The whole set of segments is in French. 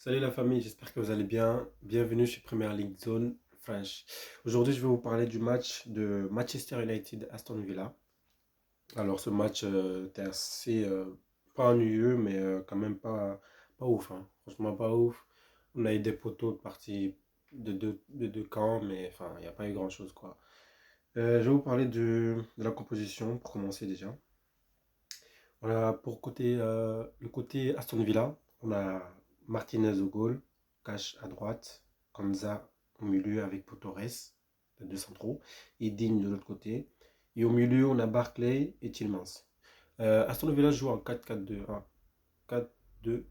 Salut la famille, j'espère que vous allez bien. Bienvenue chez Premier League Zone French. Aujourd'hui, je vais vous parler du match de Manchester United-Aston Villa. Alors, ce match était assez, pas ennuyeux, mais quand même pas ouf, hein. Franchement, pas ouf. On a eu des poteaux de partie de deux camps, mais enfin, il n'y a pas eu grand-chose, quoi. Je vais vous parler de la composition pour commencer déjà. Voilà, le côté Aston Villa, on a Martinez au goal, Cash à droite, Konza au milieu avec Torres, les deux centraux, et Digne de l'autre côté. Et au milieu, on a Barclay et Tillmans. Aston Villa joue en 4-4-2-1. 4-2-3-1.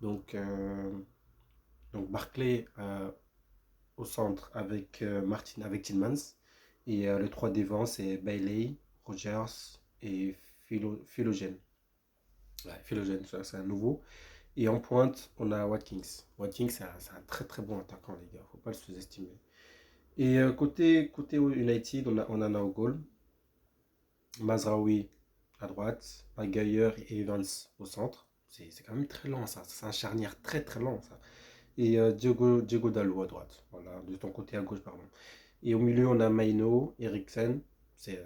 Donc, euh, donc Barclay au centre avec Martin, avec Tillmans. Et les trois devant, c'est Bailey, Rogers et Philogène. Ouais, Philogène, ça, c'est un nouveau. Et en pointe, on a Watkins. Watkins, c'est un très très bon attaquant, les gars. Faut pas le sous-estimer. Et côté United, on a au goal. Mazraoui à droite. Maguire et Evans au centre. C'est quand même très lent, ça. C'est un charnière très très lent, ça. Et Diogo Dalot à droite. Voilà, de ton côté à gauche, pardon. Et au milieu, on a Maino, Eriksen.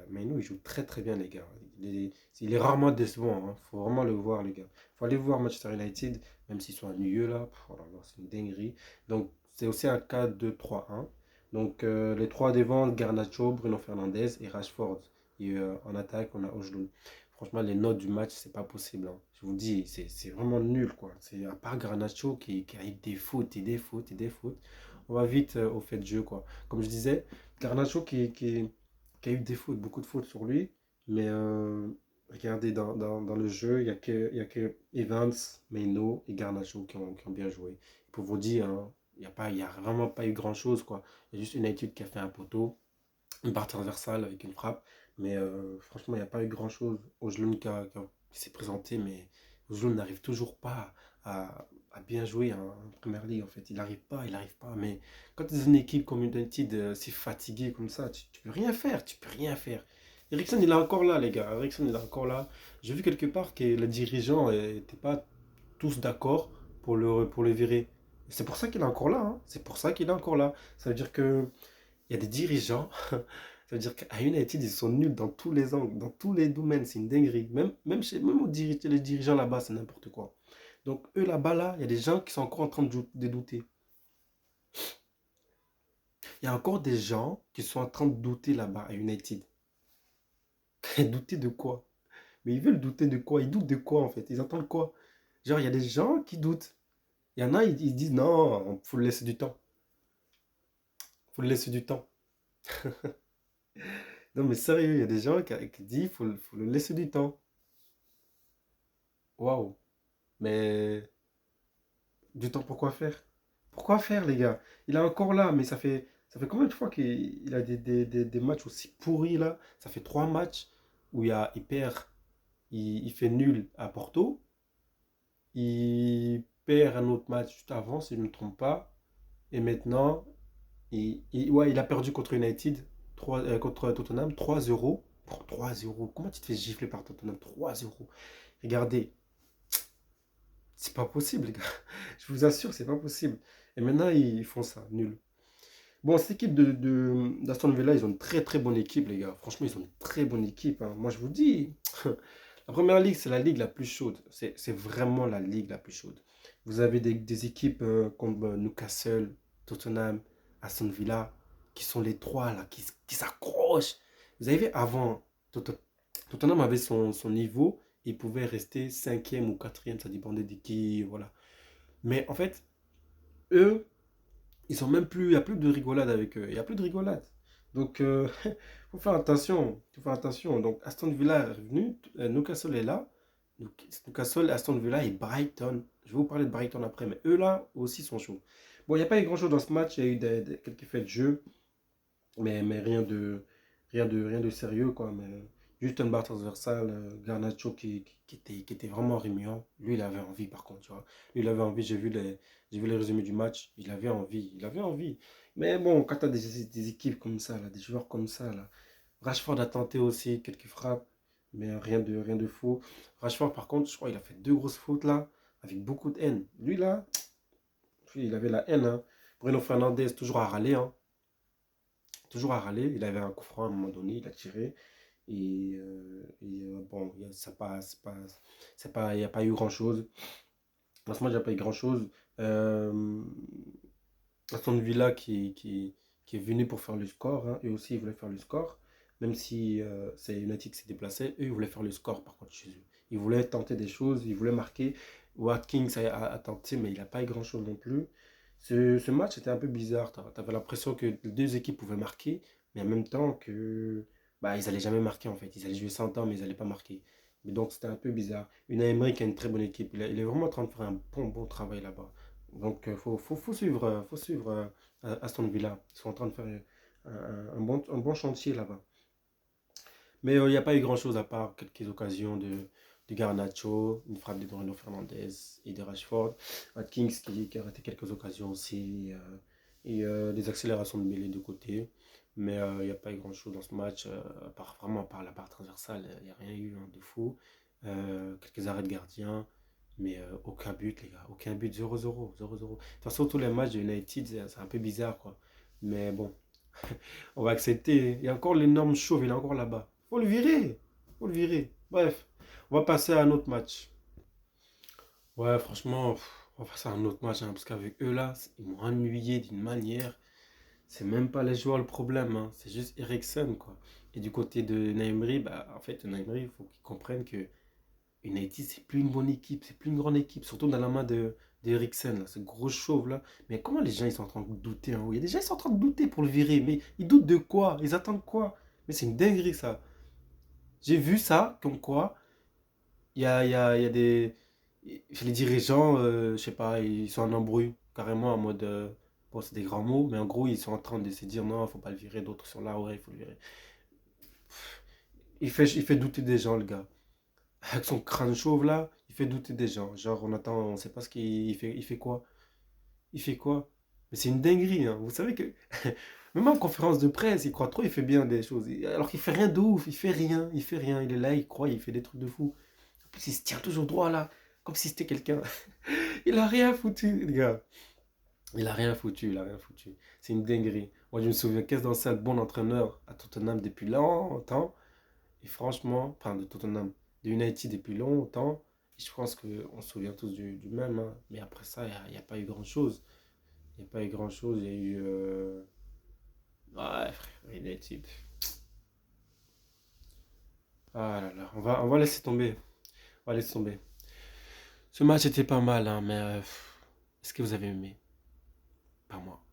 Maino, il joue très très bien, les gars. Il est rarement décevant. Il faut vraiment le voir, les gars. Il faut aller voir Manchester United, même s'ils sont ennuyeux là. Oh là là, c'est une dinguerie. Donc, c'est aussi un 4-2-3-1. Donc, les trois devant, Garnacho, Bruno Fernandes et Rashford. Et en attaque, on a Ojlund. Franchement, les notes du match, c'est pas possible, hein. Je vous dis, c'est vraiment nul, quoi. C'est à part Garnacho qui a eu des fautes et des fautes et des fautes. On va vite au fait de jeu, quoi. Comme je disais, Garnacho qui a eu des fautes, beaucoup de fautes sur lui. Mais regardez, dans le jeu, il y a que Evans, Meno et Garnacho qui ont bien joué. Pour vous dire, hein, il y a vraiment pas eu grand-chose, quoi. Il y a juste une étude qui a fait un poteau, une partie transversale avec une frappe. Mais franchement, il n'y a pas eu grand-chose. Ojlund qui s'est présenté, mais Ojlund n'arrive toujours pas à bien jouer en Première Ligue, en fait. Il n'arrive pas. Mais quand tu es une équipe comme United si fatiguée comme ça, tu peux rien faire. Tu peux rien faire. Ericsson, il est encore là, les gars. Ericsson, il est encore là. J'ai vu quelque part que les dirigeants n'étaient pas tous d'accord pour le virer. C'est pour ça qu'il est encore là, hein. C'est pour ça qu'il est encore là. Ça veut dire que il y a des dirigeants. Ça veut dire qu'à United, ils sont nuls dans tous les angles, dans tous les domaines. C'est une dinguerie. Même les dirigeants là-bas, c'est n'importe quoi. Donc, eux là-bas, là, il y a des gens qui sont encore en train de douter. Il y a encore des gens qui sont en train de douter là-bas à United. Douter de quoi? Mais ils veulent douter de quoi? Ils doutent de quoi en fait? Ils attendent quoi? Genre, il y a des gens qui doutent. Il y en a, ils disent non, il faut le laisser du temps. Il faut le laisser du temps. Non, mais sérieux, il y a des gens qui disent faut le laisser du temps. Waouh. Mais du temps, pourquoi faire? Pourquoi faire, les gars? Il est encore là, mais ça fait combien de fois qu'il a des matchs aussi pourris là? Ça fait trois matchs où il perd, il fait nul à Porto. Il perd un autre match juste avant, si je ne me trompe pas. Et maintenant, ouais, il a perdu contre United, contre Tottenham, 3-0. Pour 3-0. Comment tu te fais gifler par Tottenham? 3-0. Regardez, c'est pas possible, les gars. Je vous assure, c'est pas possible. Et maintenant, ils font ça, nul. Bon, cette équipe d'Aston Villa, ils ont une très très bonne équipe, les gars. Franchement, ils ont une très bonne équipe, hein. Moi, je vous dis, la première ligue, c'est la ligue la plus chaude. C'est vraiment la ligue la plus chaude. Vous avez des équipes comme Newcastle, Tottenham, Aston Villa, qui sont les trois là, qui s'accrochent. Vous avez vu, avant, Tottenham avait son niveau, il pouvait rester cinquième ou quatrième, ça dépendait de qui, voilà. Mais en fait, eux, ils sont même plus, il n'y a plus de rigolade avec eux. Il n'y a plus de rigolade. Donc, faut faire attention. Faut faire attention. Donc, Aston Villa est revenu. Newcastle est là. Newcastle, Aston Villa et Brighton. Je vais vous parler de Brighton après, mais eux là aussi sont chauds. Bon, il n'y a pas eu grand-chose dans ce match. Il y a eu quelques faits de jeu, mais rien de sérieux, quoi. Mais juste une barre transversale, Garnacho qui était vraiment remuant. Lui, il avait envie, par contre, tu vois. Lui, il avait envie. J'ai vu les résumés du match. Il avait envie. Il avait envie. Mais bon, quand tu as des équipes comme ça, là, des joueurs comme ça, là. Rashford a tenté aussi quelques frappes, mais rien de fou. Rashford, par contre, je crois qu'il a fait deux grosses fautes, là, avec beaucoup de haine. Lui, là. il avait la haine, hein. Bruno Fernandes, toujours à râler, hein. Toujours à râler. Il avait un coup franc à un moment donné, il a tiré. Bon, il n'y a pas eu grand-chose. Franchement, il n'y a pas eu grand-chose. Euh, Aston Villa qui est venu pour faire le score, hein. Eux aussi, ils voulaient faire le score. Même si c'est United qui s'est déplacé, eux, ils voulaient faire le score par contre chez eux. Ils voulaient tenter des choses, ils voulaient marquer. Watkins a tenté, mais il n'a pas eu grand-chose non plus. Ce match était un peu bizarre. Tu avais l'impression que les deux équipes pouvaient marquer, mais en même temps que bah, ils n'allaient jamais marquer en fait. Ils allaient jouer 100 ans, mais ils n'allaient pas marquer. Mais donc c'était un peu bizarre. Une Emery qui a une très bonne équipe. Il est vraiment en train de faire un bon travail là-bas. Donc faut suivre Aston Villa. Ils sont en train de faire un bon chantier là-bas. Mais il n'y a pas eu grand-chose à part quelques occasions de Garnacho, une frappe de Bruno Fernandes et de Rashford. Watkins qui a raté quelques occasions aussi. Des accélérations de mêlée de côté. Mais il n'y a pas eu grand-chose dans ce match, vraiment par la part transversale. Il n'y a rien eu, hein, de fou. Quelques arrêts de gardien. Mais aucun but, les gars. Aucun but, 0-0. 0-0. De toute façon, tous les matchs de United, c'est un peu bizarre, quoi. Mais bon, on va accepter. Il y a encore l'énorme chauve, il est encore là-bas. Faut le virer. Faut le virer. Bref, on va passer à un autre match. Ouais, franchement, on va passer à un autre match, hein, parce qu'avec eux là, ils m'ont ennuyé d'une manière. C'est même pas les joueurs le problème, hein, c'est juste Eriksen, quoi. Et du côté de Naimri, bah, en fait, Naimri, il faut qu'il comprenne que United, c'est plus une bonne équipe, c'est plus une grande équipe, surtout dans la main d'Eriksen, là, ce gros chauve là. Mais comment les gens ils sont en train de douter, hein? Il y a des gens ils sont en train de douter pour le virer, mais ils doutent de quoi? Ils attendent quoi? Mais c'est une dinguerie ça. J'ai vu ça, comme quoi, il y a les dirigeants, je sais pas, ils sont en embrouille, carrément en mode, bon, c'est des grands mots, mais en gros, ils sont en train de se dire non, faut pas le virer, d'autres sont là, ouais, il faut le virer. Il fait douter des gens, le gars. Avec son crâne chauve là, il fait douter des gens. Genre, on sait pas ce qu'il fait. Il fait quoi? Il fait quoi? Mais c'est une dinguerie, hein. Vous savez que même en conférence de presse, il croit trop, il fait bien des choses. Alors qu'il fait rien de ouf, il fait rien, il fait rien. Il est là, il croit, il fait des trucs de fou. En plus, il se tient toujours droit là, comme si c'était quelqu'un. Il a rien foutu, les gars. Il a rien foutu, il a rien foutu. C'est une dinguerie. Moi, je me souviens qu'est-ce dans un bon entraîneur à Tottenham depuis longtemps. Et franchement, enfin de Tottenham, de United depuis longtemps. Et je pense qu'on se souvient tous du même, hein. Mais après ça, il n'y a pas eu grand-chose. Il n'y a pas eu grand-chose. Il y a eu... Ouais, frère, United. Ah là là, on va laisser tomber. On va laisser tomber. Ce match était pas mal, hein, mais est-ce que vous avez aimé? Pas moi.